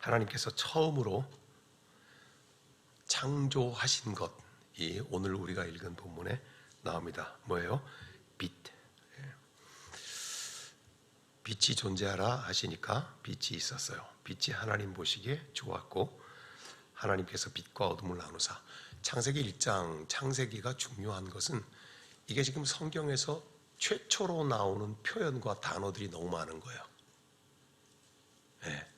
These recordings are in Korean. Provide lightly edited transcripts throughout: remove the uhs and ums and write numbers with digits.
하나님께서 처음으로 창조하신 것이 오늘 우리가 읽은 본문에 나옵니다. 뭐예요? 빛. 빛이 존재하라 하시니까 빛이 있었어요. 빛이 하나님 보시기에 좋았고 하나님께서 빛과 어둠을 나누사. 창세기 1장 창세기가 중요한 것은 이게 지금 성경에서 최초로 나오는 표현과 단어들이 너무 많은 거예요. 네.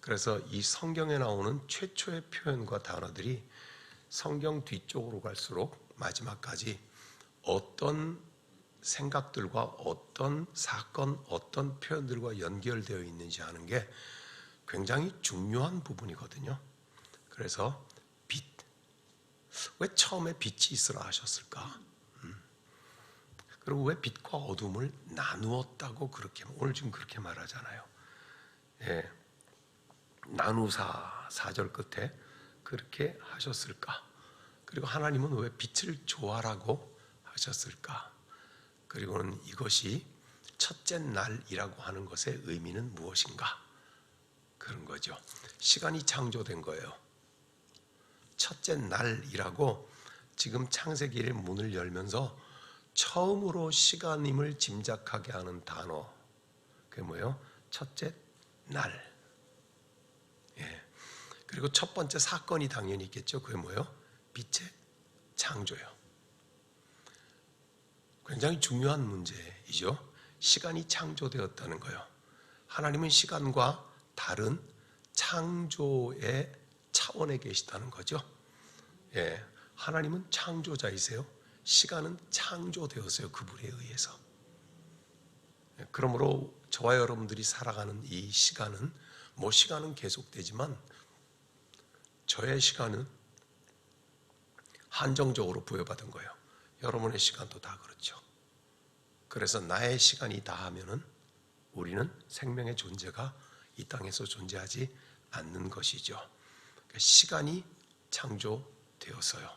그래서 이 성경에 나오는 최초의 표현과 단어들이 성경 뒤쪽으로 갈수록 마지막까지 어떤 생각들과 어떤 사건, 어떤 표현들과 연결되어 있는지 하는 게 굉장히 중요한 부분이거든요. 그래서 빛. 왜 처음에 빛이 있으라 하셨을까? 그리고 왜 빛과 어둠을 나누었다고 그렇게 오늘 지금 그렇게 말하잖아요. 예. 나누사 4절 끝에 그렇게 하셨을까? 그리고 하나님은 왜 빛을 좋아라고 하셨을까? 그리고는 이것이 첫째 날이라고 하는 것의 의미는 무엇인가? 그런 거죠. 시간이 창조된 거예요. 첫째 날이라고 지금 창세기의 문을 열면서 처음으로 시간임을 짐작하게 하는 단어. 그게 뭐예요? 첫째 날. 예. 그리고 첫 번째 사건이 당연히 있겠죠. 그게 뭐예요? 빛의 창조예요. 굉장히 중요한 문제이죠. 시간이 창조되었다는 거예요. 하나님은 시간과 다른 창조의 차원에 계시다는 거죠. 예. 하나님은 창조자이세요. 시간은 창조되었어요. 그분에 의해서. 그러므로 저와 여러분들이 살아가는 이 시간은 시간은 계속되지만 저의 시간은 한정적으로 부여받은 거예요. 여러분의 시간도 다 그렇죠. 그래서 나의 시간이 다 하면은 우리는 생명의 존재가 이 땅에서 존재하지 않는 것이죠. 그러니까 시간이 창조되었어요.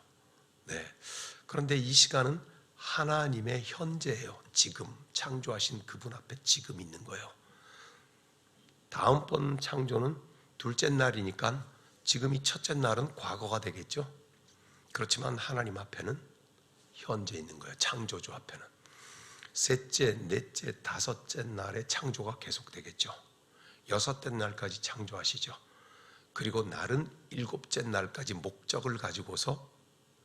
네. 그런데 이 시간은 하나님의 현재예요. 지금 창조하신 그분 앞에 지금 있는 거예요. 다음번 창조는 둘째 날이니까 지금이 첫째 날은 과거가 되겠죠. 그렇지만 하나님 앞에는 현재 있는 거예요. 창조주 앞에는. 셋째, 넷째, 다섯째 날에 창조가 계속되겠죠. 여섯째 날까지 창조하시죠. 그리고 날은 일곱째 날까지 목적을 가지고서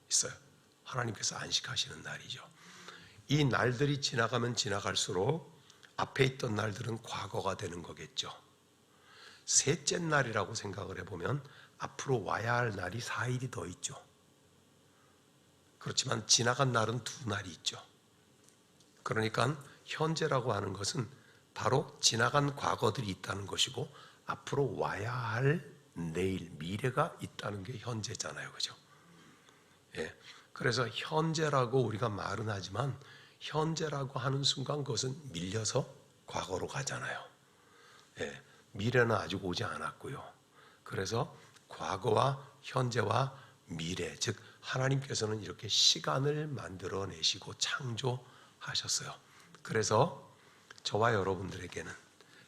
있어요. 하나님께서 안식하시는 날이죠. 이 날들이 지나가면 지나갈수록 앞에 있던 날들은 과거가 되는 거겠죠. 셋째 날이라고 생각을 해보면 앞으로 와야 할 날이 4일이 더 있죠. 그렇지만 지나간 날은 2날이 있죠. 그러니까 현재라고 하는 것은 바로 지나간 과거들이 있다는 것이고 앞으로 와야 할 내일, 미래가 있다는 게 현재잖아요. 그죠? 예. 그래서 현재라고 우리가 말은 하지만 현재라고 하는 순간 그것은 밀려서 과거로 가잖아요. 예. 미래는 아직 오지 않았고요. 그래서 과거와 현재와 미래, 즉 하나님께서는 이렇게 시간을 만들어내시고 창조하셨어요. 그래서 저와 여러분들에게는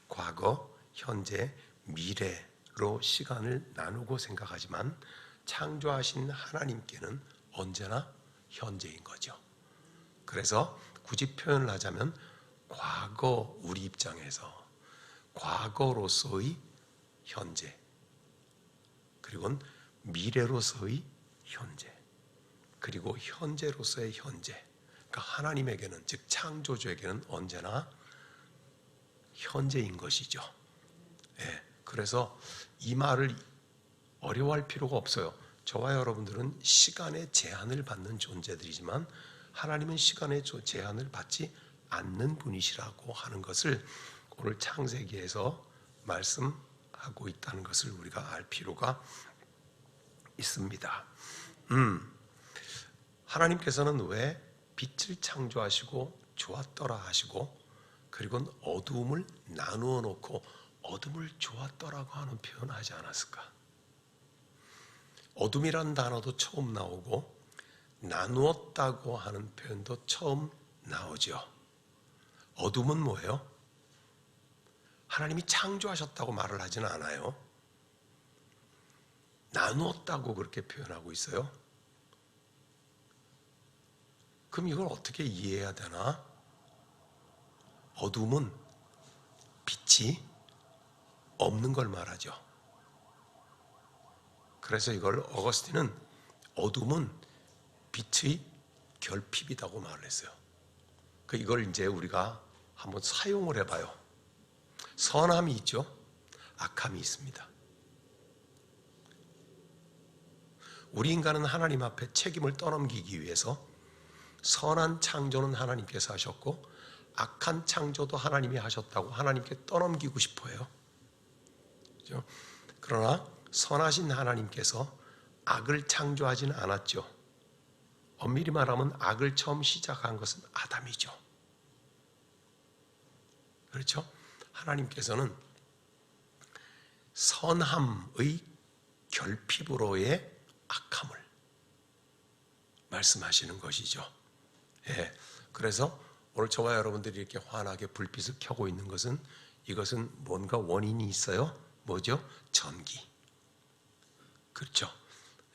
과거, 현재, 미래로 시간을 나누고 생각하지만 창조하신 하나님께는 언제나 현재인 거죠. 그래서 굳이 표현을 하자면 과거, 우리 입장에서 과거로서의 현재, 그리고는 미래로서의 현재, 그리고 현재로서의 현재. 그러니까 하나님에게는, 즉 창조주에게는 언제나 현재인 것이죠. 예, 그래서 이 말을 어려워할 필요가 없어요. 저와 여러분들은 시간의 제한을 받는 존재들이지만 하나님은 시간의 제한을 받지 않는 분이시라고 하는 것을 오늘 창세기에서 말씀하고 있다는 것을 우리가 알 필요가 있습니다. 하나님께서는 왜 빛을 창조하시고 좋았더라 하시고 그리고 어두움을 나누어 놓고 어둠을 좋았더라고 하는 표현을 하지 않았을까? 어둠이란 단어도 처음 나오고 나누었다고 하는 표현도 처음 나오죠. 어둠은 뭐예요? 하나님이 창조하셨다고 말을 하지는 않아요. 나누었다고 그렇게 표현하고 있어요. 그럼 이걸 어떻게 이해해야 되나? 어둠은 빛이 없는 걸 말하죠. 그래서 이걸 어거스틴은 어둠은 빛의 결핍이라고 말을 했어요. 이걸 이제 우리가 한번 사용을 해봐요. 선함이 있죠. 악함이 있습니다. 우리 인간은 하나님 앞에 책임을 떠넘기기 위해서 선한 창조는 하나님께서 하셨고 악한 창조도 하나님이 하셨다고 하나님께 떠넘기고 싶어요. 그렇죠? 그러나 선하신 하나님께서 악을 창조하지는 않았죠. 엄밀히 말하면 악을 처음 시작한 것은 아담이죠. 그렇죠? 하나님께서는 선함의 결핍으로의 악함을 말씀하시는 것이죠. 예, 그래서 오늘 저와 여러분들이 이렇게 환하게 불빛을 켜고 있는 것은 이것은 뭔가 원인이 있어요. 뭐죠? 전기. 그렇죠?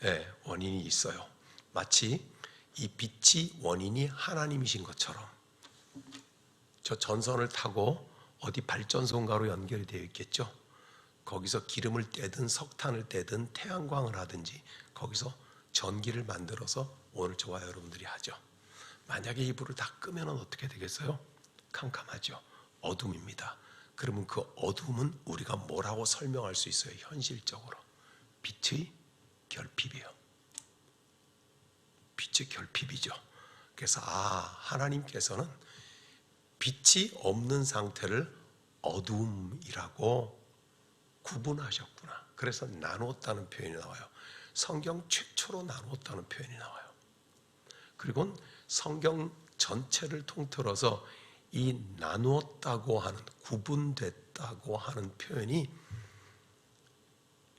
예, 원인이 있어요. 마치 이 빛이 원인이 하나님이신 것처럼 저 전선을 타고 어디 발전소인가로 연결이 되어 있겠죠. 거기서 기름을 떼든 석탄을 떼든 태양광을 하든지 거기서 전기를 만들어서 오늘 저와 여러분들이 하죠. 만약에 이 불을 다 끄면 어떻게 되겠어요? 캄캄하죠. 어둠입니다. 그러면 그 어둠은 우리가 뭐라고 설명할 수 있어요? 현실적으로 빛의 결핍이에요. 빛의 결핍이죠. 그래서 하나님께서는 빛이 없는 상태를 어둠이라고 구분하셨구나. 그래서 나누었다는 표현이 나와요. 성경 최초로 나누었다는 표현이 나와요. 그리고 성경 전체를 통틀어서 이 나누었다고 하는, 구분됐다고 하는 표현이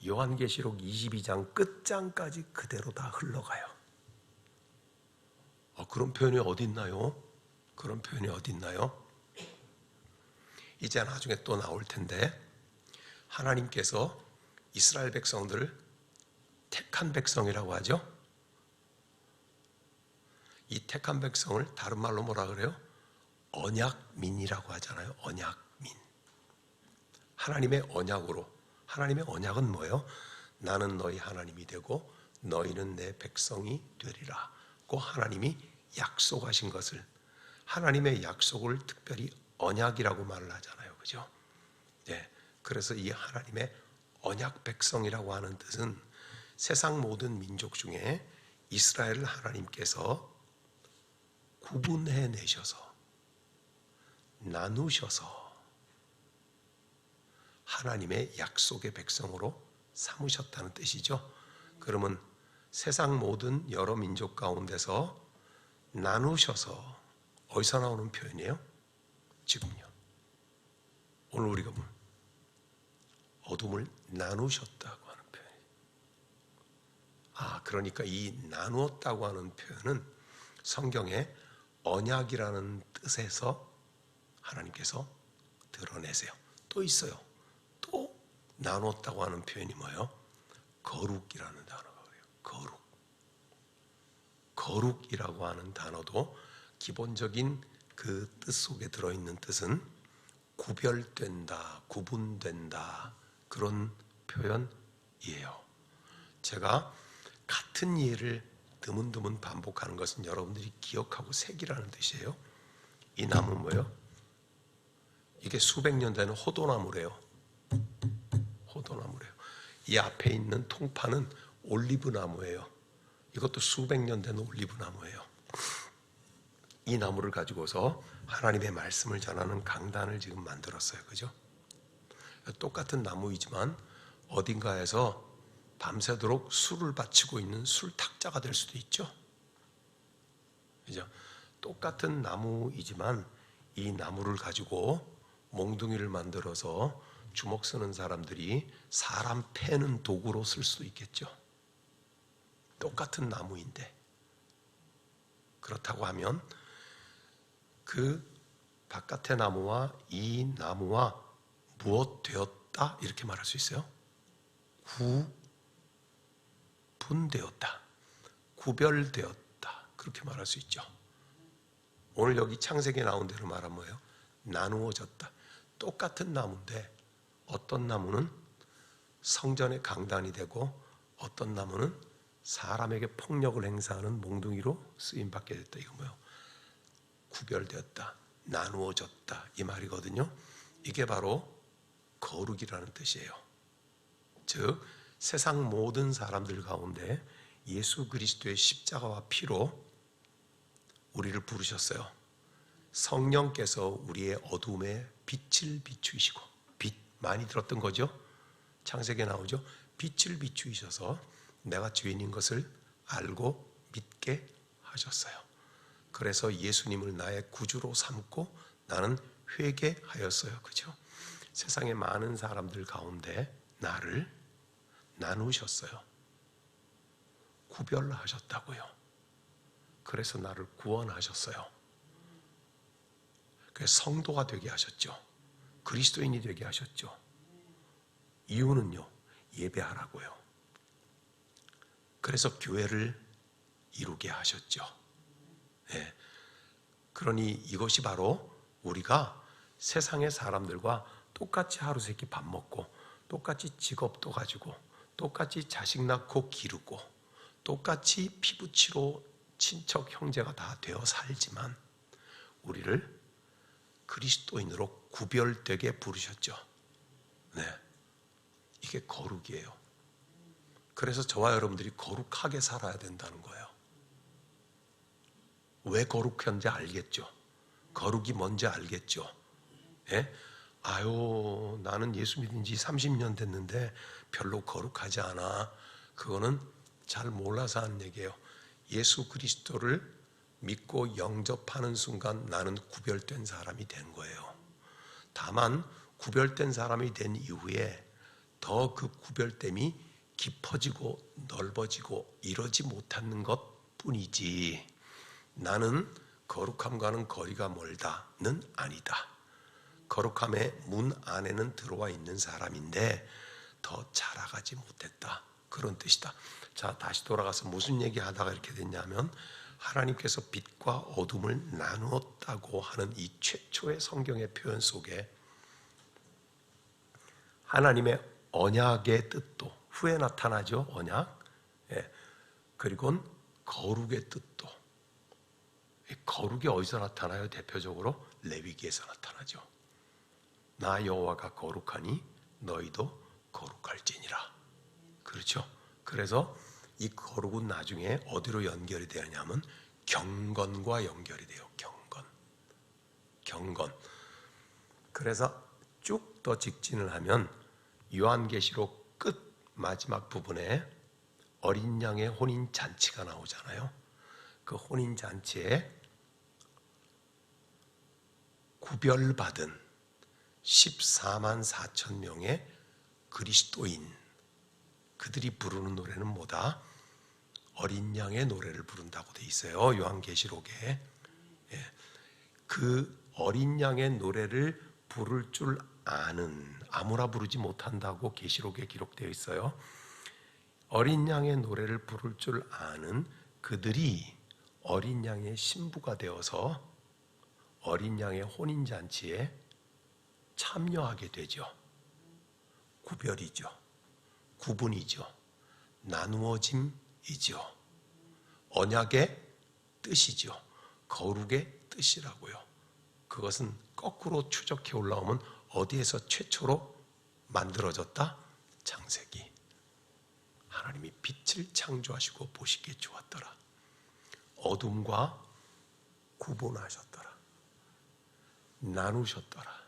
요한계시록 22장 끝장까지 그대로 다 흘러가요. 그런 표현이 어디 있나요? 그런 표현이 어디 있나요? 이제 나중에 또 나올 텐데 하나님께서 이스라엘 백성들을 택한 백성이라고 하죠. 이 택한 백성을 다른 말로 뭐라 그래요? 언약민이라고 하잖아요. 언약민. 하나님의 언약으로. 하나님의 언약은 뭐예요? 나는 너희 하나님이 되고 너희는 내 백성이 되리라 고 하나님이 약속하신 것을, 하나님의 약속을 특별히 언약이라고 말을 하잖아요. 그죠? 네. 그래서 이 하나님의 언약 백성이라고 하는 뜻은 세상 모든 민족 중에 이스라엘을 하나님께서 구분해 내셔서 나누셔서 하나님의 약속의 백성으로 삼으셨다는 뜻이죠. 그러면 세상 모든 여러 민족 가운데서 나누셔서 어디서 나오는 표현이에요? 지금요. 오늘 우리가 어둠을 나누셨다고 하는 표현이에요. 그러니까 이 나누었다고 하는 표현은 성경에 언약이라는 뜻에서 하나님께서 드러내세요. 또 있어요. 또 나누었다고 하는 표현이 뭐예요? 거룩이라는 단어가 그래요. 거룩이라고 하는 단어도 기본적인 그 뜻 속에 들어있는 뜻은 구별된다, 구분된다, 그런 표현이에요. 제가 같은 예를 드문드문 반복하는 것은 여러분들이 기억하고 새기라는 뜻이에요. 이 나무 뭐예요? 이게 수백 년 되는 호도나무래요. 호도나무래요. 이 앞에 있는 통파는 올리브나무예요. 이것도 수백 년 된 올리브나무예요. 이 나무를 가지고서 하나님의 말씀을 전하는 강단을 지금 만들었어요. 그죠? 똑같은 나무이지만 어딘가에서 밤새도록 술을 바치고 있는 술탁자가 될 수도 있죠. 그죠? 똑같은 나무이지만 이 나무를 가지고 몽둥이를 만들어서 주먹 쓰는 사람들이 사람 패는 도구로 쓸 수도 있겠죠. 똑같은 나무인데. 그렇다고 하면 그 바깥의 나무와 이 나무와 무엇 되었다? 이렇게 말할 수 있어요? 분되었다, 구별되었다, 그렇게 말할 수 있죠. 오늘 여기 창세기에 나온 대로 말하면 뭐예요? 나누어졌다. 똑같은 나무인데 어떤 나무는 성전의 강단이 되고 어떤 나무는 사람에게 폭력을 행사하는 몽둥이로 쓰임받게 됐다. 이거 뭐예요? 구별되었다, 나누어졌다, 이 말이거든요. 이게 바로 거룩이라는 뜻이에요. 즉 세상 모든 사람들 가운데 예수 그리스도의 십자가와 피로 우리를 부르셨어요. 성령께서 우리의 어둠에 빛을 비추시고, 빛 많이 들었던 거죠. 창세기에 나오죠. 빛을 비추셔서 내가 죄인인 것을 알고 믿게 하셨어요. 그래서 예수님을 나의 구주로 삼고 나는 회개하였어요. 그죠? 세상의 많은 사람들 가운데 나를 나누셨어요. 구별하셨다고요. 그래서 나를 구원하셨어요. 그래서 성도가 되게 하셨죠. 그리스도인이 되게 하셨죠. 이유는요, 예배하라고요. 그래서 교회를 이루게 하셨죠. 네. 그러니 이것이 바로 우리가 세상의 사람들과 똑같이 하루 세끼 밥 먹고, 똑같이 직업도 가지고, 똑같이 자식 낳고 기르고, 똑같이 피부치로 친척 형제가 다 되어 살지만 우리를 그리스도인으로 구별되게 부르셨죠. 네, 이게 거룩이에요. 그래서 저와 여러분들이 거룩하게 살아야 된다는 거예요. 왜 거룩한지 알겠죠? 거룩이 뭔지 알겠죠? 예? 아유, 나는 예수 믿은 지 30년 됐는데 별로 거룩하지 않아. 그거는 잘 몰라서 하는 얘기예요. 예수 그리스도를 믿고 영접하는 순간 나는 구별된 사람이 된 거예요. 다만 구별된 사람이 된 이후에 더 그 구별됨이 깊어지고 넓어지고 이러지 못하는 것 뿐이지, 나는 거룩함과는 거리가 멀다는 아니다. 거룩함의 문 안에는 들어와 있는 사람인데 더 자라가지 못했다, 그런 뜻이다. 자, 다시 돌아가서 무슨 얘기하다가 이렇게 됐냐면, 하나님께서 빛과 어둠을 나누었다고 하는 이 최초의 성경의 표현 속에 하나님의 언약의 뜻도 후에 나타나죠. 언약. 예. 그리고 거룩의 뜻도. 거룩이 어디서 나타나요? 대표적으로 레위기에서 나타나죠. 나 여호와가 거룩하니 너희도 거룩할지니라. 그렇죠? 그래서 이 거룩은 나중에 어디로 연결이 되냐면 경건과 연결이 돼요. 경건. 그래서 쭉 더 직진을 하면 요한계시록 끝 마지막 부분에 어린 양의 혼인 잔치가 나오잖아요. 그 혼인 잔치에 구별받은 14만 4천 명의 그리스도인, 그들이 부르는 노래는 뭐다? 어린 양의 노래를 부른다고 돼 있어요. 요한계시록에. 예. 그 어린 양의 노래를 부를 줄 아는, 아무나 부르지 못한다고 계시록에 기록되어 있어요. 어린 양의 노래를 부를 줄 아는 그들이 어린 양의 신부가 되어서 어린 양의 혼인잔치에 참여하게 되죠. 구별이죠. 구분이죠. 나누어짐이죠. 언약의 뜻이죠. 거룩의 뜻이라고요. 그것은 거꾸로 추적해 올라오면 어디에서 최초로 만들어졌다? 창세기. 하나님이 빛을 창조하시고 보시기에 좋았더라. 어둠과 구분하셨더라. 나누셨더라.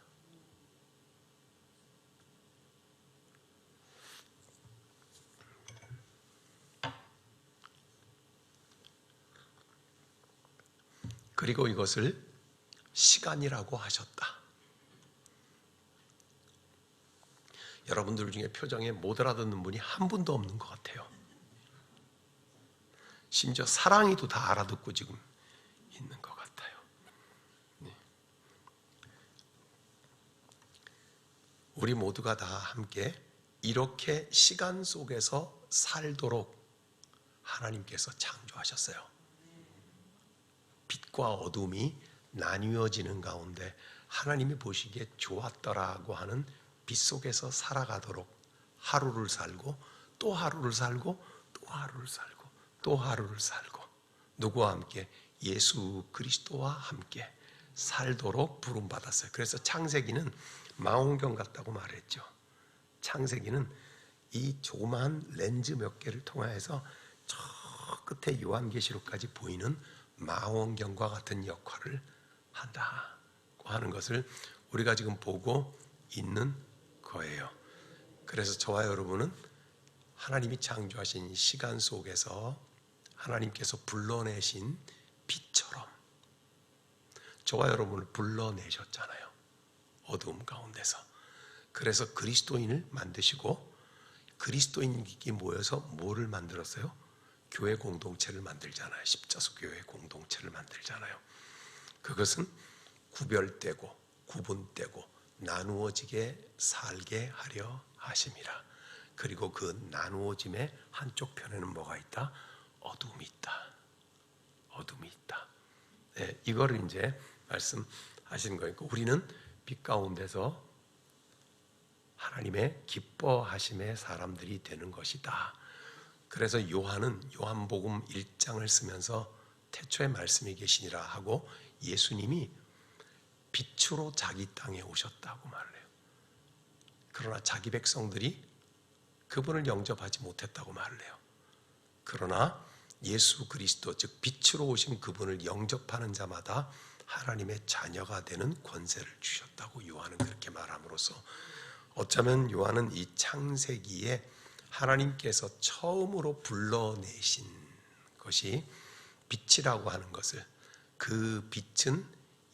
그리고 이것을 시간이라고 하셨다. 여러분들 중에 표정에 못 알아듣는 분이 한 분도 없는 것 같아요. 심지어 사랑이도 다 알아듣고 지금 있는 것 같아요. 네. 우리 모두가 다 함께 이렇게 시간 속에서 살도록 하나님께서 창조하셨어요. 빛과 어둠이 나뉘어지는 가운데 하나님이 보시기에 좋았더라고 하는 빛 속에서 살아가도록 하루를 살고 또 하루를 살고 또 하루를 살고 또 하루를 살고 누구와 함께? 예수 그리스도와 함께 살도록 부름받았어요. 그래서 창세기는 망원경 같다고 말했죠. 창세기는 이 조그마한 렌즈 몇 개를 통해서 저 끝에 요한계시록까지 보이는 망원경과 같은 역할을 한다고 하는 것을 우리가 지금 보고 있는 거예요. 그래서 저와 여러분은 하나님이 창조하신 시간 속에서 하나님께서 불러내신 빛처럼 저와 여러분을 불러내셨잖아요. 어두움 가운데서. 그래서 그리스도인을 만드시고 그리스도인이 모여서 뭐를 만들었어요? 교회 공동체를 만들잖아요. 십자수 교회 공동체를 만들잖아요. 그것은 구별되고 구분되고 나누어지게 살게 하려 하심이라. 그리고 그 나누어짐의 한쪽 편에는 뭐가 있다? 어둠이 있다. 어둠이 있다. 네, 이거를 이제 말씀하신 거예요. 우리는 빛 가운데서 하나님의 기뻐하심의 사람들이 되는 것이다. 그래서 요한은 요한복음 1장을 쓰면서 태초에 말씀이 계시니라 하고 예수님이 빛으로 자기 땅에 오셨다고 말을 해요. 그러나 자기 백성들이 그분을 영접하지 못했다고 말을 해요. 그러나 예수 그리스도 즉 빛으로 오신 그분을 영접하는 자마다 하나님의 자녀가 되는 권세를 주셨다고 요한은 그렇게 말함으로써 어쩌면 요한은 이 창세기에 하나님께서 처음으로 불러내신 것이 빛이라고 하는 것을 그 빛은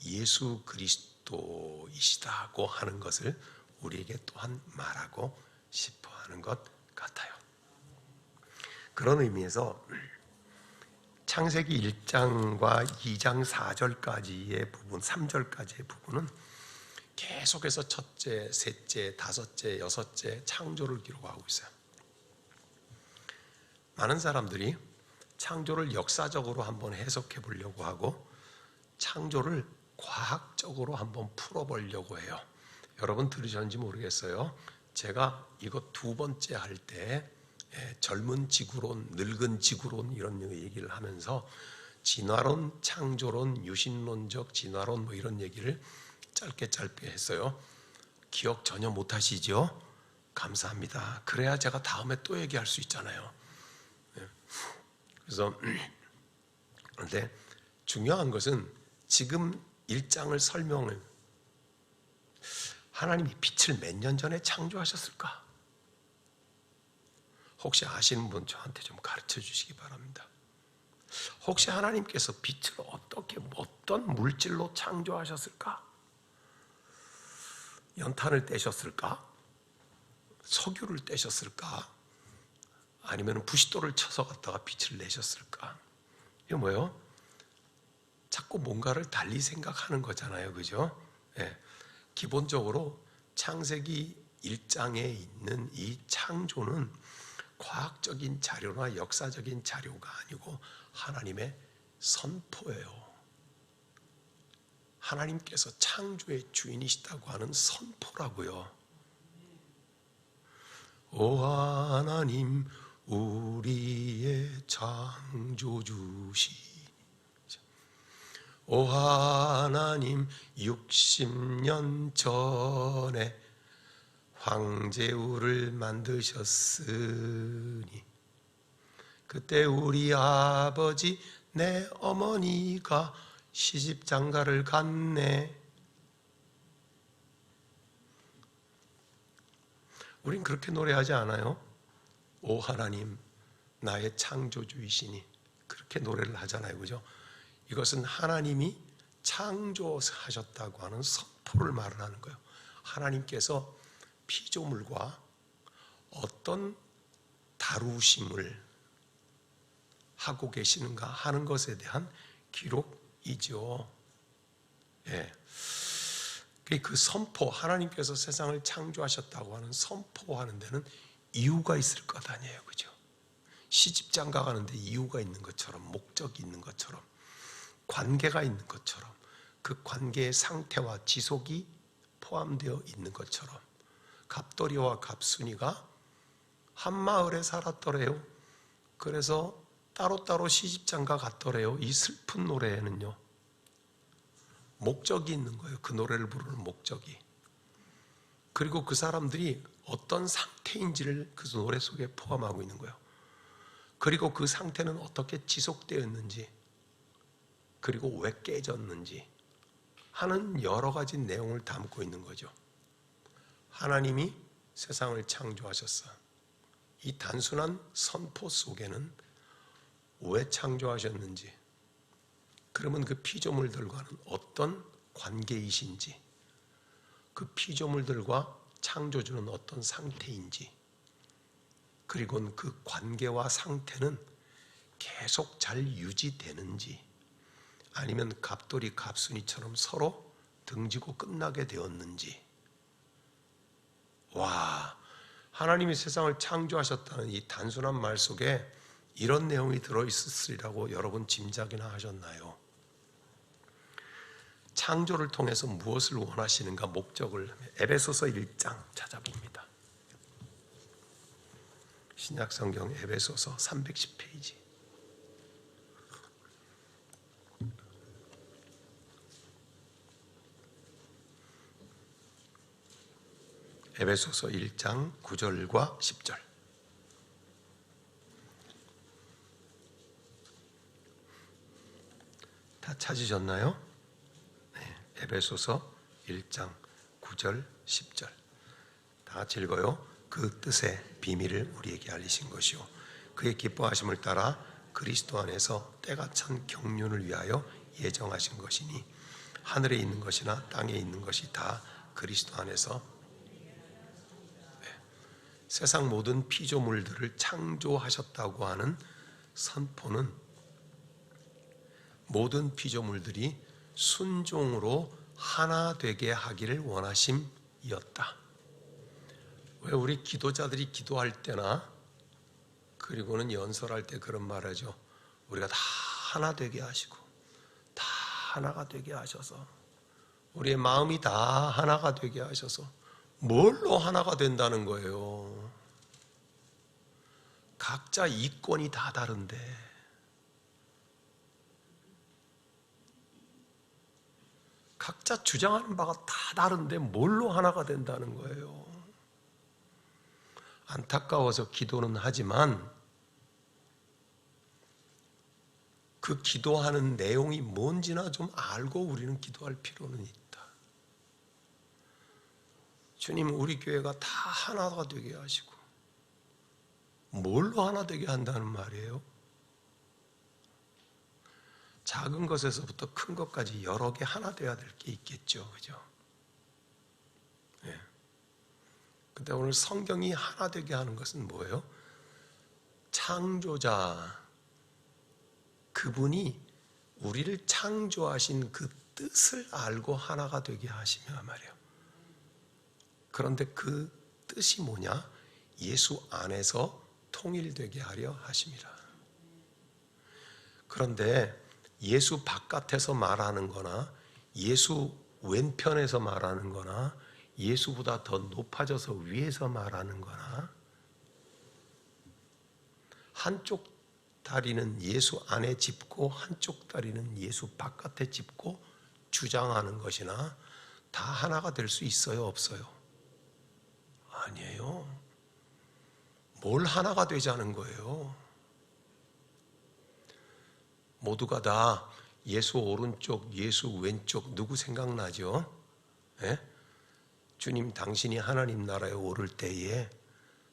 예수 그리스도이시다고 하는 것을 우리에게 또한 말하고 싶어 하는 것 같아요. 그런 의미에서 창세기 1장과 2장 4절까지의 부분, 3절까지의 부분은 계속해서 첫째, 셋째, 다섯째, 여섯째 창조를 기록하고 있어요. 많은 사람들이 창조를 역사적으로 한번 해석해 보려고 하고 창조를 과학적으로 한번 풀어보려고 해요. 여러분 들으셨는지 모르겠어요. 제가 이거 두 번째 할 때 젊은 지구론, 늙은 지구론 이런 얘기를 하면서 진화론, 창조론, 유신론적 진화론 뭐 이런 얘기를 짧게 했어요. 기억 전혀 못 하시죠? 감사합니다. 그래야 제가 다음에 또 얘기할 수 있잖아요. 그래서 그런데 중요한 것은 지금 1장을 설명을 하나님이 빛을 몇 년 전에 창조하셨을까? 혹시 아시는 분 저한테 좀 가르쳐 주시기 바랍니다. 혹시 하나님께서 빛을 어떻게 어떤 물질로 창조하셨을까? 연탄을 떼셨을까? 석유를 떼셨을까? 아니면 부싯돌을 쳐서 갖다가 빛을 내셨을까? 이거 뭐예요? 자꾸 뭔가를 달리 생각하는 거잖아요. 그죠? 예. 기본적으로 창세기 1장에 있는 이 창조는 과학적인 자료나 역사적인 자료가 아니고 하나님의 선포예요. 하나님께서 창조의 주인이시다고 하는 선포라고요. 오 하나님 우리의 창조주시 오 하나님 60년 전에 황제우를 만드셨으니 그때 우리 아버지 내 어머니가 시집장가를 갔네. 우린 그렇게 노래하지 않아요? 오 하나님 나의 창조주이시니 그렇게 노래를 하잖아요. 그죠? 이것은 하나님이 창조하셨다고 하는 선포를 말을 하는 거예요. 하나님께서 피조물과 어떤 다루심을 하고 계시는가 하는 것에 대한 기록이죠. 예. 그 선포, 하나님께서 세상을 창조하셨다고 하는 선포하는 데는 이유가 있을 것 아니에요. 그죠? 시집장가 가는데 이유가 있는 것처럼, 목적이 있는 것처럼, 관계가 있는 것처럼, 그 관계의 상태와 지속이 포함되어 있는 것처럼 갑돌이와 갑순이가 한 마을에 살았더래요. 그래서 따로따로 시집장가 갔더래요. 이 슬픈 노래에는요, 목적이 있는 거예요. 그 노래를 부르는 목적이. 그리고 그 사람들이 어떤 상태인지를 그 노래 속에 포함하고 있는 거예요. 그리고 그 상태는 어떻게 지속되었는지, 그리고 왜 깨졌는지 하는 여러 가지 내용을 담고 있는 거죠. 하나님이 세상을 창조하셨어. 이 단순한 선포 속에는 왜 창조하셨는지, 그러면 그 피조물들과는 어떤 관계이신지, 그 피조물들과 창조주는 어떤 상태인지, 그리고 그 관계와 상태는 계속 잘 유지되는지, 아니면 갑돌이 갑순이처럼 서로 등지고 끝나게 되었는지. 와, 하나님이 세상을 창조하셨다는 이 단순한 말 속에 이런 내용이 들어있으리라고 여러분 짐작이나 하셨나요? 창조를 통해서 무엇을 원하시는가, 목적을 에베소서 1장 찾아봅니다. 신약성경 에베소서 310페이지. 에베소서 1장 9절과 10절. 다 찾으셨나요? 네, 에베소서 1장 9절 10절. 다 같이 읽어요. 그 뜻의 비밀을 우리에게 알리신 것이요 그의 기뻐하심을 따라 그리스도 안에서 때가 찬 경륜을 위하여 예정하신 것이니 하늘에 있는 것이나 땅에 있는 것이 다 그리스도 안에서, 세상 모든 피조물들을 창조하셨다고 하는 선포는 모든 피조물들이 순종으로 하나 되게 하기를 원하심이었다. 왜 우리 기도자들이 기도할 때나 그리고는 연설할 때 그런 말 하죠. 우리가 다 하나 되게 하시고 다 하나가 되게 하셔서, 우리의 마음이 다 하나가 되게 하셔서. 뭘로 하나가 된다는 거예요? 각자 이권이 다 다른데, 각자 주장하는 바가 다 다른데 뭘로 하나가 된다는 거예요? 안타까워서 기도는 하지만 그 기도하는 내용이 뭔지나 좀 알고 우리는 기도할 필요는 있다. 주님, 우리 교회가 다 하나가 되게 하시고, 뭘로 하나 되게 한다는 말이에요? 작은 것에서부터 큰 것까지 여러 개 하나 돼야 될 게 있겠죠, 그죠? 네. 근데 오늘 성경이 하나 되게 하는 것은 뭐예요? 창조자, 그분이 우리를 창조하신 그 뜻을 알고 하나가 되게 하시며 말이에요. 그런데 그 뜻이 뭐냐? 예수 안에서 통일되게 하려 하심이라. 그런데 예수 바깥에서 말하는 거나 예수 왼편에서 말하는 거나 예수보다 더 높아져서 위에서 말하는 거나, 한쪽 다리는 예수 안에 짚고 한쪽 다리는 예수 바깥에 짚고 주장하는 것이나 다 하나가 될 수 있어요, 없어요? 아니에요. 뭘 하나가 되자는 거예요? 모두가 다 예수 오른쪽, 예수 왼쪽, 누구 생각나죠? 예? 주님, 당신이 하나님 나라에 오를 때에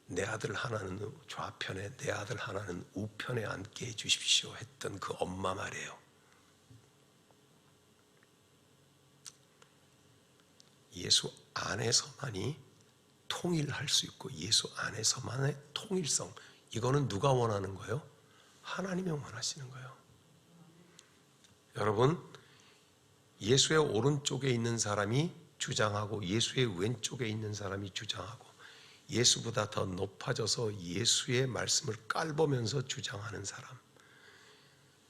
내 아들 하나는 좌편에, 내 아들 하나는 우편에 앉게 해주십시오 했던 그 엄마 말이에요. 예수 안에서만이 통일할 수 있고 예수 안에서만의 통일성, 이거는 누가 원하는 거예요? 하나님이 원하시는 거예요. 여러분, 예수의 오른쪽에 있는 사람이 주장하고 예수의 왼쪽에 있는 사람이 주장하고 예수보다 더 높아져서 예수의 말씀을 깔보면서 주장하는 사람,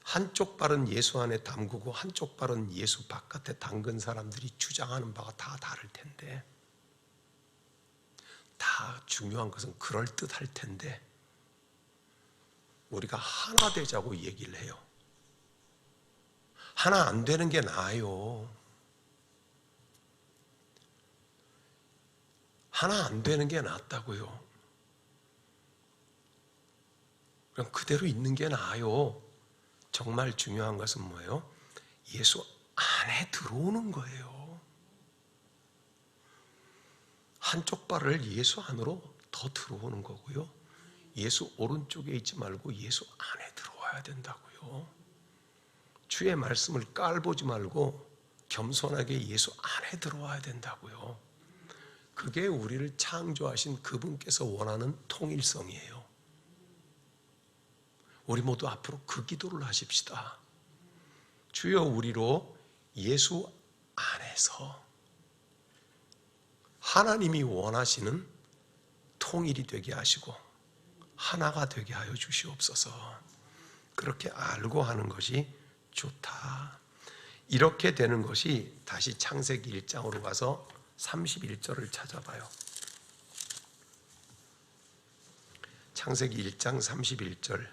한쪽 발은 예수 안에 담그고 한쪽 발은 예수 바깥에 담근 사람들이 주장하는 바가 다 다를 텐데, 다 중요한 것은 그럴듯할 텐데 우리가 하나 되자고 얘기를 해요. 하나 안 되는 게 나아요. 하나 안 되는 게 낫다고요. 그럼 그대로 있는 게 나아요. 정말 중요한 것은 뭐예요? 예수 안에 들어오는 거예요. 한쪽 발을 예수 안으로 더 들어오는 거고요. 예수 오른쪽에 있지 말고 예수 안에 들어와야 된다고요. 주의 말씀을 깔보지 말고 겸손하게 예수 안에 들어와야 된다고요. 그게 우리를 창조하신 그분께서 원하는 통일성이에요. 우리 모두 앞으로 그 기도를 하십시다. 주여, 우리로 예수 안에서 하나님이 원하시는 통일이 되게 하시고 하나가 되게 하여 주시옵소서. 그렇게 알고 하는 것이 좋다. 이렇게 되는 것이, 다시 창세기 1장으로 가서 31절을 찾아봐요. 창세기 1장 31절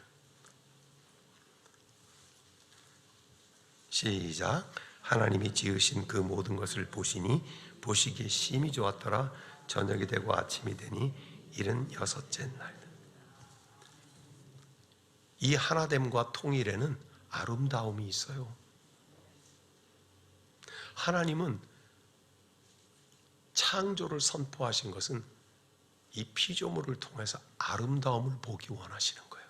시작. 하나님이 지으신 그 모든 것을 보시니 보시기에 심히 좋았더라. 저녁이 되고 아침이 되니 이른 여섯째 날. 이 하나됨과 통일에는 아름다움이 있어요. 하나님은 창조를 선포하신 것은 이 피조물을 통해서 아름다움을 보기 원하시는 거예요.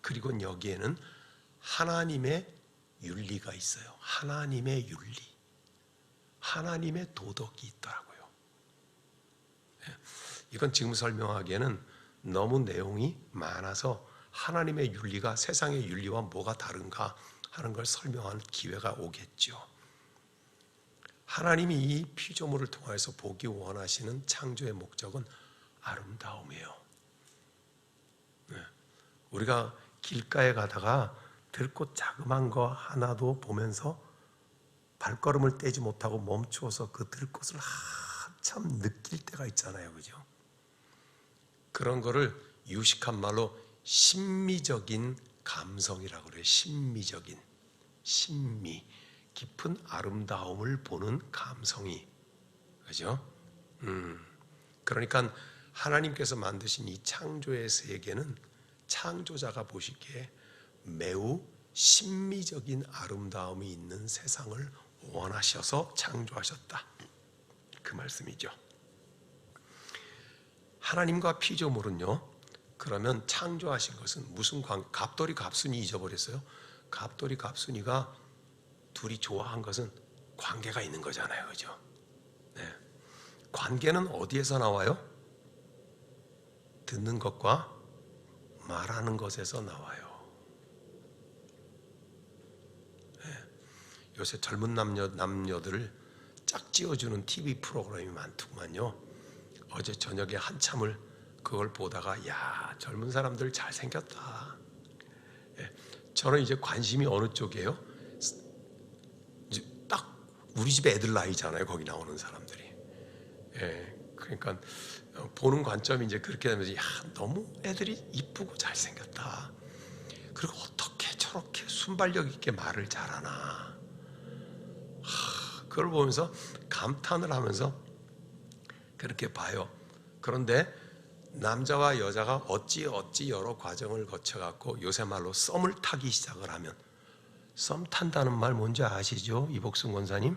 그리고 여기에는 하나님의 윤리가 있어요. 하나님의 윤리, 하나님의 도덕이 있더라고요. 이건 지금 설명하기에는 너무 내용이 많아서 하나님의 윤리가 세상의 윤리와 뭐가 다른가 하는 걸 설명하는 기회가 오겠죠. 하나님이 이 피조물을 통해서 보기 원하시는 창조의 목적은 아름다움이에요. 우리가 길가에 가다가 들꽃 자그만 거 하나도 보면서 발걸음을 떼지 못하고 멈추어서 그 들꽃을 한참 느낄 때가 있잖아요. 그죠? 그런 거를 유식한 말로 심미적인 감성이라고 그래요. 심미적인, 심미, 깊은 아름다움을 보는 감성이. 그죠? 그러니까 하나님께서 만드신 이 창조의 세계는 창조자가 보시기에 매우 심미적인 아름다움이 있는 세상을 원하셔서 창조하셨다. 그 말씀이죠. 하나님과 피조물은요, 그러면 창조하신 것은 무슨 갑돌이 갑순이 잊어버렸어요? 갑돌이 갑순이가 둘이 좋아한 것은 관계가 있는 거잖아요. 그죠? 네. 관계는 어디에서 나와요? 듣는 것과 말하는 것에서 나와요. 요새 젊은 남녀들을 짝지어주는 TV 프로그램이 많더구만요. 어제 저녁에 한참을 그걸 보다가, 야, 젊은 사람들 잘생겼다. 저는 이제 관심이 어느 쪽이에요? 딱 우리 집 애들 나이잖아요. 거기 나오는 사람들이. 그러니까 보는 관점이 이제 그렇게 되면서, 야, 너무 애들이 이쁘고 잘생겼다. 그리고 어떻게 저렇게 순발력 있게 말을 잘하나. 그걸 보면서 감탄을 하면서 그렇게 봐요. 그런데 남자와 여자가 어찌 여러 과정을 거쳐갖고 요새 말로 썸을 타기 시작을 하면, 썸 탄다는 말 뭔지 아시죠? 이복순 권사님?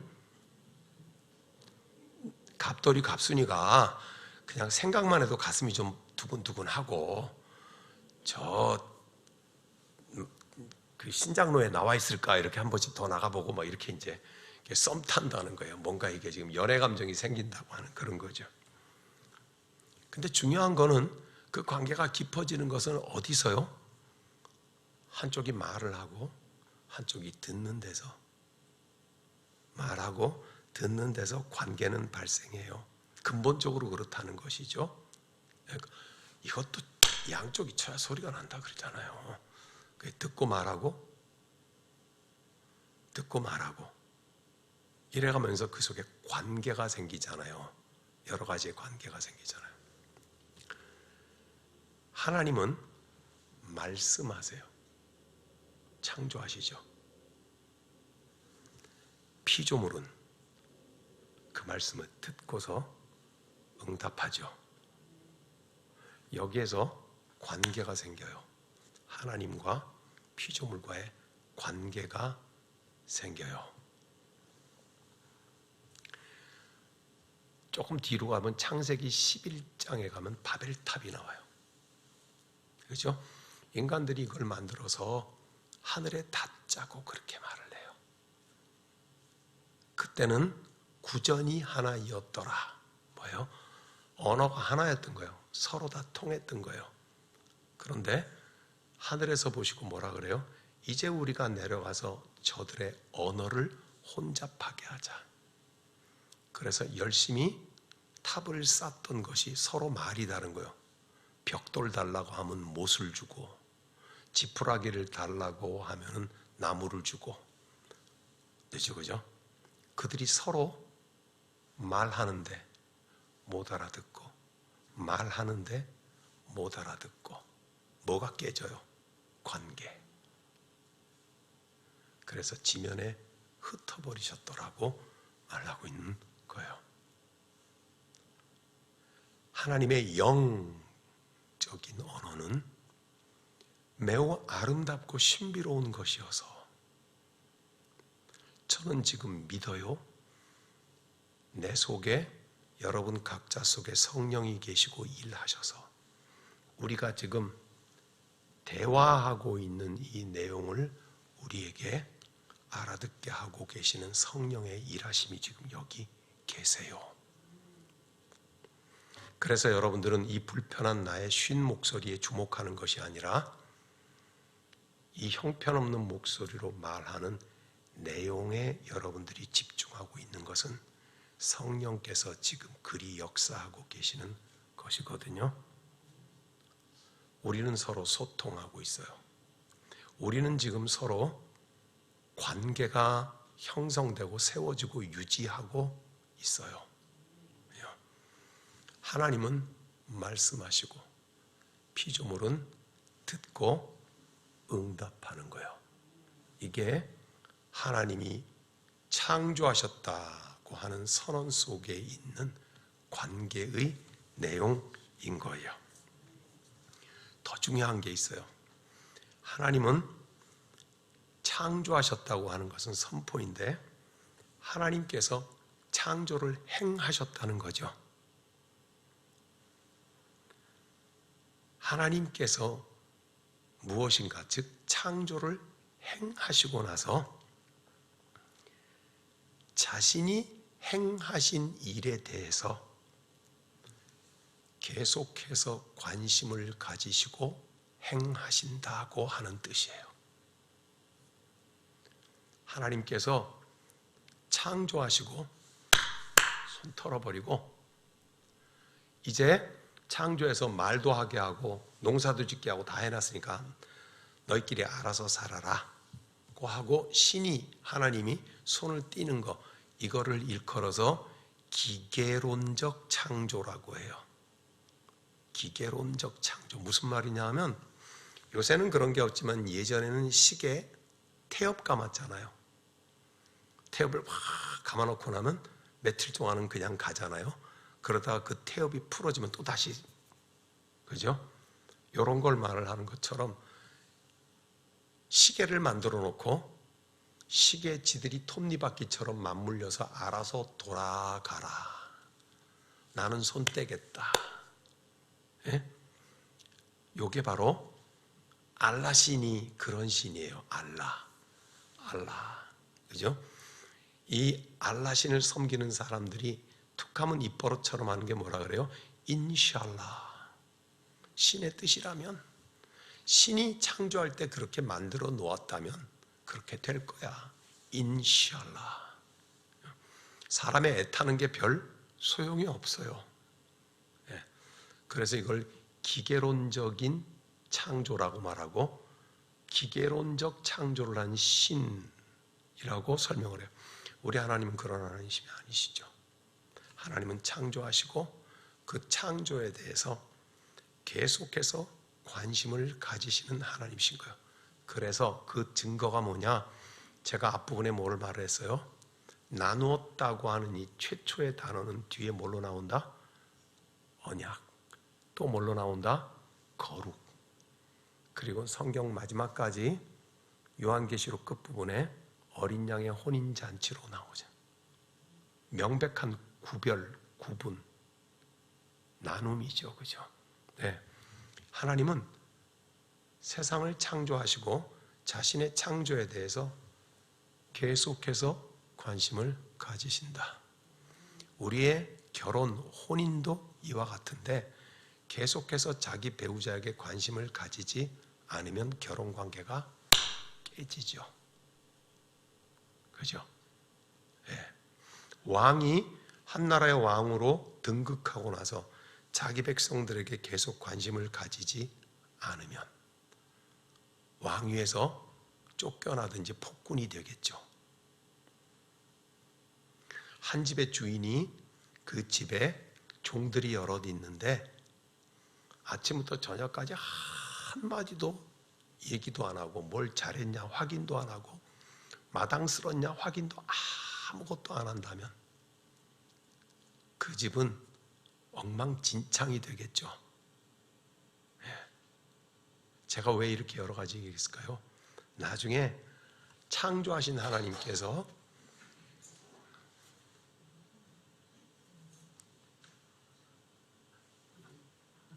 갑돌이 갑순이가 그냥 생각만 해도 가슴이 좀 두근두근하고, 그 신장로에 나와 있을까 이렇게 한 번씩 더 나가보고 막 이렇게 이제 썸 탄다는 거예요. 뭔가 이게 지금 연애 감정이 생긴다고 하는 그런 거죠. 근데 중요한 거는 그 관계가 깊어지는 것은 어디서요? 한쪽이 말을 하고 한쪽이 듣는 데서, 말하고 듣는 데서 관계는 발생해요. 근본적으로 그렇다는 것이죠. 이것도 양쪽이 쳐야 소리가 난다 그러잖아요. 듣고 말하고 이래가면서 그 속에 관계가 생기잖아요. 여러 가지의 관계가 생기잖아요. 하나님은 말씀하세요. 창조하시죠. 피조물은 그 말씀을 듣고서 응답하죠. 여기에서 관계가 생겨요. 하나님과 피조물과의 관계가 생겨요. 조금 뒤로 가면 창세기 11장에 가면 바벨탑이 나와요. 그렇죠? 인간들이 이걸 만들어서 하늘에 닿자고 그렇게 말을 해요. 그때는 구전이 하나이었더라. 뭐예요? 언어가 하나였던 거예요. 서로 다 통했던 거예요. 그런데 하늘에서 보시고 뭐라 그래요? 이제 우리가 내려가서 저들의 언어를 혼잡하게 하자. 그래서 열심히 탑을 쌓던 것이 서로 말이 다른 거예요. 벽돌 달라고 하면 못을 주고, 지푸라기를 달라고 하면 나무를 주고, 그죠? 그들이 서로 말하는데 못 알아듣고, 말하는데 못 알아듣고, 뭐가 깨져요? 관계. 그래서 지면에 흩어버리셨더라고 말하고 있는 거예요. 하나님의 영적인 언어는 매우 아름답고 신비로운 것이어서 저는 지금 믿어요. 내 속에, 여러분 각자 속에 성령이 계시고 일하셔서 우리가 지금 대화하고 있는 이 내용을 우리에게 알아듣게 하고 계시는 성령의 일하심이 지금 여기 계세요. 그래서 여러분들은 이 불편한 나의 쉰 목소리에 주목하는 것이 아니라 이 형편없는 목소리로 말하는 내용에 여러분들이 집중하고 있는 것은 성령께서 지금 그리 역사하고 계시는 것이거든요. 우리는 서로 소통하고 있어요. 우리는 지금 서로 관계가 형성되고 세워지고 유지하고 있어요. 하나님은 말씀하시고 피조물은 듣고 응답하는 거예요. 이게 하나님이 창조하셨다고 하는 선언 속에 있는 관계의 내용인 거예요. 더 중요한 게 있어요. 하나님은 창조하셨다고 하는 것은 선포인데 하나님께서 창조를 행하셨다는 거죠. 하나님께서 무엇인가, 즉 창조를 행하시고 나서 자신이 행하신 일에 대해서 계속해서 관심을 가지시고 행하신다고 하는 뜻이에요. 하나님께서 창조하시고 손 털어버리고 이제 창조해서 말도 하게 하고 농사도 짓게 하고 다 해놨으니까 너희끼리 알아서 살아라고 하고 신이, 하나님이 손을 띄는 거, 이거를 일컬어서 기계론적 창조라고 해요. 기계론적 창조. 무슨 말이냐 하면 요새는 그런 게 없지만 예전에는 시계에 태엽 감았잖아요. 태엽을 막 감아놓고 나면 며칠 동안은 그냥 가잖아요. 그러다가 그 태엽이 풀어지면 또 다시, 그죠? 이런 걸 말을 하는 것처럼 시계를 만들어 놓고 시계 지들이 톱니바퀴처럼 맞물려서 알아서 돌아가라. 나는 손 떼겠다. 예? 요게 바로 알라 신이 그런 신이에요. 알라. 그죠? 이 알라 신을 섬기는 사람들이 툭하면 입버릇처럼 하는 게 뭐라 그래요? 인샬라. 신의 뜻이라면, 신이 창조할 때 그렇게 만들어 놓았다면 그렇게 될 거야. 인샬라. 사람의 애타는 게 별 소용이 없어요. 그래서 이걸 기계론적인 창조라고 말하고 기계론적 창조를 한 신이라고 설명을 해요. 우리 하나님은 그런 하나님이 아니시죠. 하나님은 창조하시고 그 창조에 대해서 계속해서 관심을 가지시는 하나님이신 거예요. 그래서 그 증거가 뭐냐? 제가 앞부분에 뭘 말했어요? 나누었다고 하는 이 최초의 단어는 뒤에 뭘로 나온다? 언약. 또 뭘로 나온다? 거룩. 그리고 성경 마지막까지 요한계시록 끝부분에 어린 양의 혼인잔치로 나오죠. 명백한 구별, 구분, 나눔이죠. 그죠? 네. 하나님은 세상을 창조하시고 자신의 창조에 대해서 계속해서 관심을 가지신다. 우리의 결혼, 혼인도 이와 같은데 계속해서 자기 배우자에게 관심을 가지지 않으면 결혼 관계가 깨지죠. 그죠? 네. 왕이 한 나라의 왕으로 등극하고 나서 자기 백성들에게 계속 관심을 가지지 않으면 왕위에서 쫓겨나든지 폭군이 되겠죠. 한 집의 주인이 그 집에 종들이 여럿 있는데 아침부터 저녁까지 한마디도 얘기도 안 하고 뭘 잘했냐 확인도 안 하고 마당스럽냐 확인도 아무것도 안 한다면 그 집은 엉망진창이 되겠죠. 제가 왜 이렇게 여러 가지 얘기했을까요? 나중에 창조하신 하나님께서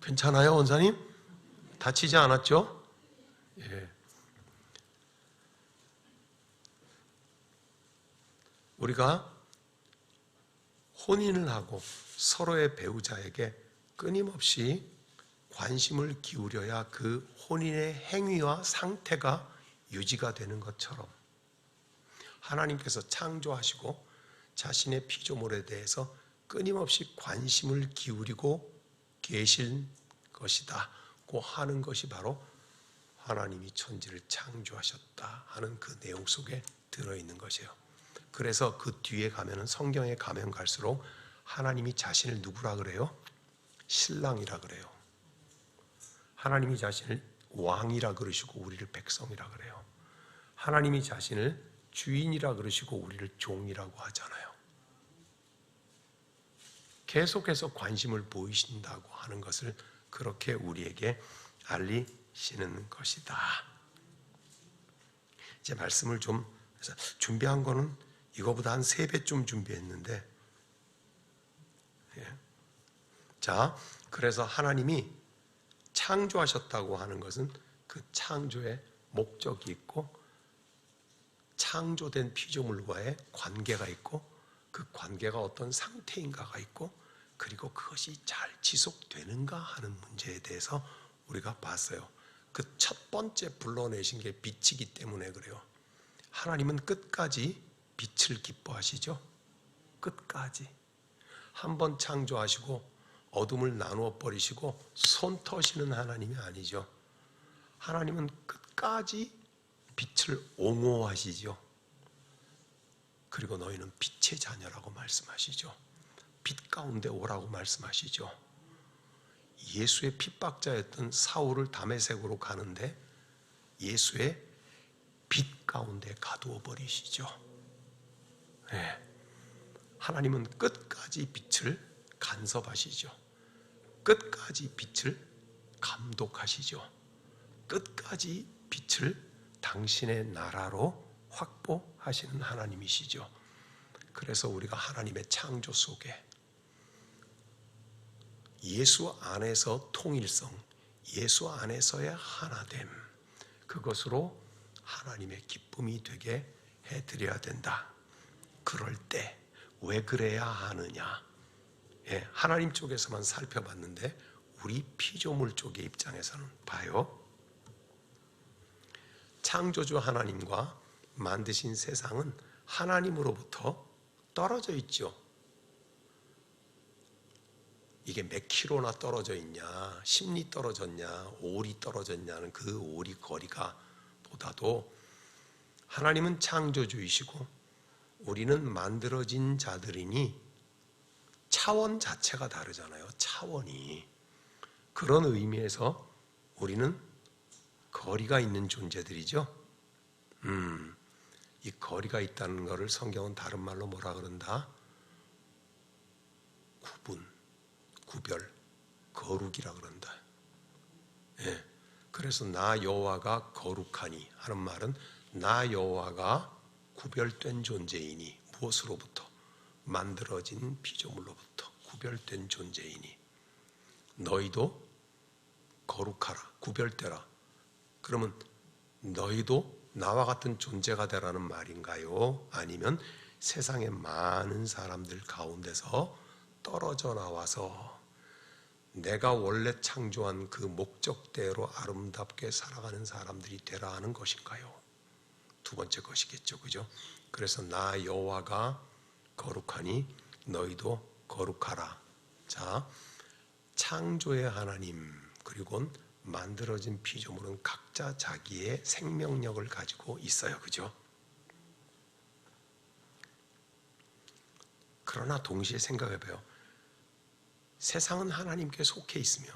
괜찮아요, 원사님? 다치지 않았죠? 예. 우리가 혼인을 하고 서로의 배우자에게 끊임없이 관심을 기울여야 그 혼인의 행위와 상태가 유지가 되는 것처럼 하나님께서 창조하시고 자신의 피조물에 대해서 끊임없이 관심을 기울이고 계실 것이다고 하는 것이 바로 하나님이 천지를 창조하셨다 하는 그 내용 속에 들어있는 것이에요. 그래서 그 뒤에 가면은 성경에 가면 갈수록 하나님이 자신을 누구라 그래요? 신랑이라 그래요. 하나님이 자신을 왕이라 그러시고 우리를 백성이라 그래요. 하나님이 자신을 주인이라 그러시고 우리를 종이라고 하잖아요. 계속해서 관심을 보이신다고 하는 것을 그렇게 우리에게 알리시는 것이다. 이제 말씀을 좀 준비한 거는 이거보다 한 3배쯤 준비했는데, 예. 자, 그래서 하나님이 창조하셨다고 하는 것은 그 창조의 목적이 있고 창조된 피조물과의 관계가 있고 그 관계가 어떤 상태인가가 있고 그리고 그것이 잘 지속되는가 하는 문제에 대해서 우리가 봤어요. 그 첫 번째 불러내신 게 빛이기 때문에 그래요. 하나님은 끝까지 빛을 기뻐하시죠. 끝까지. 한번 창조하시고 어둠을 나누어 버리시고 손 터시는 하나님이 아니죠. 하나님은 끝까지 빛을 옹호하시죠. 그리고 너희는 빛의 자녀라고 말씀하시죠. 빛 가운데 오라고 말씀하시죠. 예수의 핍박자였던 사울을 다메섹으로 가는데 예수의 빛 가운데 가두어 버리시죠. 네. 하나님은 끝까지 빛을 간섭하시죠. 끝까지 빛을 감독하시죠. 끝까지 빛을 당신의 나라로 확보하시는 하나님이시죠. 그래서 우리가 하나님의 창조 속에 예수 안에서 통일성, 예수 안에서의 하나됨, 그것으로 하나님의 기쁨이 되게 해드려야 된다. 그럴 때 왜 그래야 하느냐? 예, 하나님 쪽에서만 살펴봤는데 우리 피조물 쪽의 입장에서는 봐요. 창조주 하나님과 만드신 세상은 하나님으로부터 떨어져 있죠. 이게 몇 킬로나 떨어져 있냐, 10리 떨어졌냐, 5리 떨어졌냐는 그 5리 거리가 보다도 하나님은 창조주이시고 우리는 만들어진 자들이니 차원 자체가 다르잖아요. 차원이. 그런 의미에서 우리는 거리가 있는 존재들이죠. 이 거리가 있다는 것을 성경은 다른 말로 뭐라 그런다? 구분, 구별, 거룩이라 그런다. 예. 그래서 나 여호와가 거룩하니 하는 말은 나 여호와가 구별된 존재이니 무엇으로부터? 만들어진 피조물로부터 구별된 존재이니 너희도 거룩하라, 구별되라. 그러면 너희도 나와 같은 존재가 되라는 말인가요? 아니면 세상의 많은 사람들 가운데서 떨어져 나와서 내가 원래 창조한 그 목적대로 아름답게 살아가는 사람들이 되라 하는 것인가요? 두 번째 것이겠죠, 그죠? 그래서 나 여호와가 거룩하니 너희도 거룩하라. 자, 창조의 하나님 그리고 만들어진 피조물은 각자 자기의 생명력을 가지고 있어요, 그죠? 그러나 동시에 생각해봐요. 세상은 하나님께 속해 있으며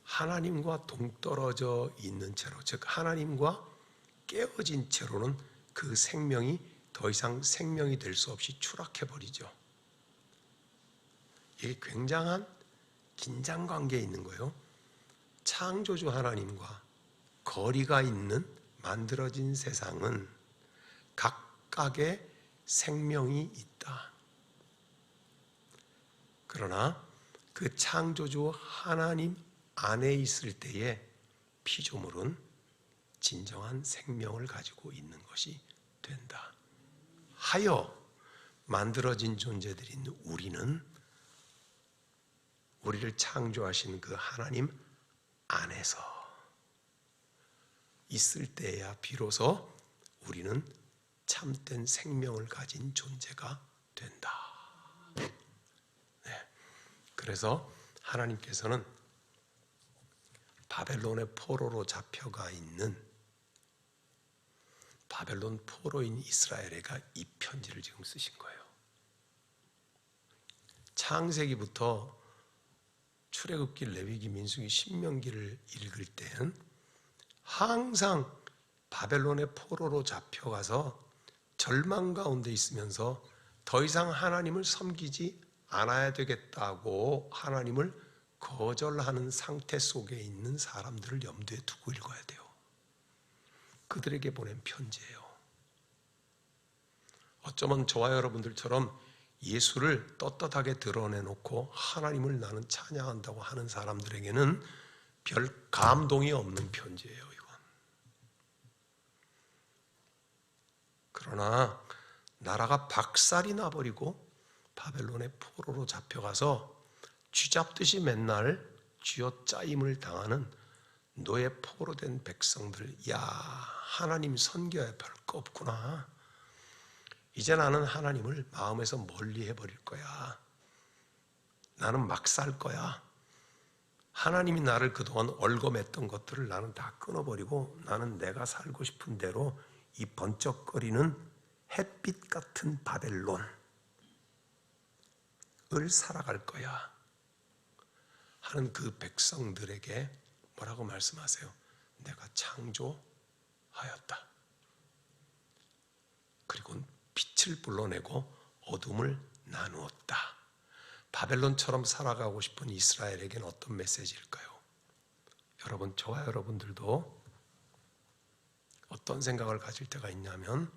하나님과 동떨어져 있는 채로, 즉 하나님과 깨어진 채로는 그 생명이 더 이상 생명이 될 수 없이 추락해버리죠. 이게 굉장한 긴장관계에 있는 거예요. 창조주 하나님과 거리가 있는 만들어진 세상은 각각의 생명이 있다. 그러나 그 창조주 하나님 안에 있을 때에 피조물은 진정한 생명을 가지고 있는 것이 된다. 하여 만들어진 존재들인 우리를 창조하신 그 하나님 안에서 있을 때야 비로소 우리는 참된 생명을 가진 존재가 된다. 네. 그래서 하나님께서는 바벨론의 포로로 잡혀가 있는 바벨론 포로인 이스라엘에게 이 편지를 지금 쓰신 거예요. 창세기부터 출애굽기, 레위기, 민수기, 신명기를 읽을 때는 항상 바벨론의 포로로 잡혀가서 절망 가운데 있으면서 더 이상 하나님을 섬기지 않아야 되겠다고 하나님을 거절하는 상태 속에 있는 사람들을 염두에 두고 읽어야 돼요. 그들에게 보낸 편지예요. 어쩌면 저와 여러분들처럼 예수를 떳떳하게 드러내놓고 하나님을 나는 찬양한다고 하는 사람들에게는 별 감동이 없는 편지예요, 이건. 그러나 나라가 박살이 나버리고 바벨론의 포로로 잡혀가서 쥐잡듯이 맨날 쥐어짜임을 당하는 노예 포로된 백성들, 야, 하나님 섬겨야 별거 없구나. 이제 나는 하나님을 마음에서 멀리 해버릴 거야. 나는 막 살 거야. 하나님이 나를 그동안 얽어맸던 것들을 나는 다 끊어버리고 나는 내가 살고 싶은 대로 이 번쩍거리는 햇빛 같은 바벨론을 살아갈 거야 하는 그 백성들에게 뭐라고 말씀하세요? 내가 창조하였다. 그리고 빛을 불러내고 어둠을 나누었다. 바벨론처럼 살아가고 싶은 이스라엘에게는 어떤 메시지일까요? 여러분, 저와 여러분들도 어떤 생각을 가질 때가 있냐면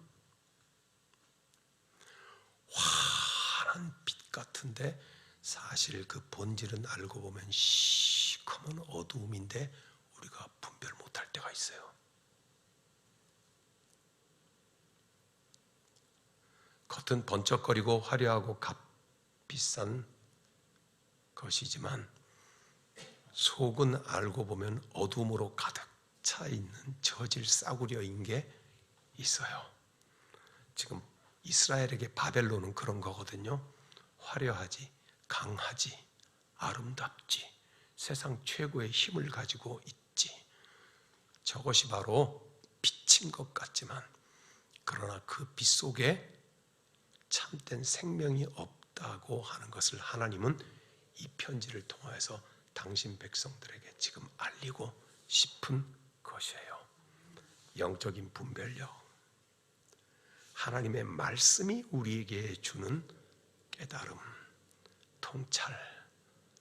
환한 빛 같은데 사실 그 본질은 알고 보면 시커먼 어두움인데 우리가 분별 못할 때가 있어요. 겉은 번쩍거리고 화려하고 값비싼 것이지만 속은 알고 보면 어둠으로 가득 차 있는 저질 싸구려인 게 있어요. 지금 이스라엘에게 바벨론은 그런 거거든요. 화려하지, 강하지, 아름답지, 세상 최고의 힘을 가지고 있지. 저것이 바로 빛인 것 같지만 그러나 그 빛 속에 참된 생명이 없다고 하는 것을 하나님은 이 편지를 통해서 당신 백성들에게 지금 알리고 싶은 것이에요. 영적인 분별력, 하나님의 말씀이 우리에게 주는 깨달음, 통찰,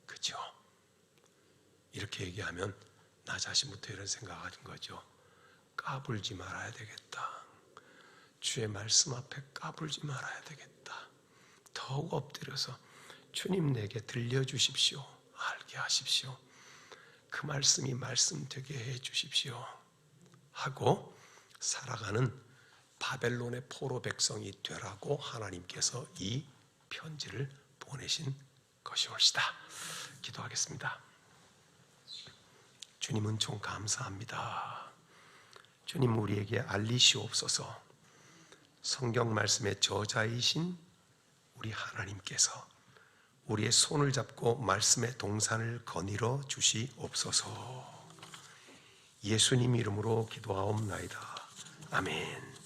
그죠? 이렇게 얘기하면 나 자신부터 이런 생각하는 거죠. 까불지 말아야 되겠다. 주의 말씀 앞에 까불지 말아야 되겠다. 더욱 엎드려서 주님 내게 들려주십시오. 알게 하십시오. 그 말씀이 말씀 되게 해 주십시오. 하고 살아가는 바벨론의 포로 백성이 되라고 하나님께서 이 편지를 보내신 것이올시다. 기도하겠습니다. 주님 은총 감사합니다. 주님 우리에게 알리시옵소서. 성경 말씀의 저자이신 우리 하나님께서 우리의 손을 잡고 말씀의 동산을 거닐어 주시옵소서. 예수님 이름으로 기도하옵나이다. 아멘.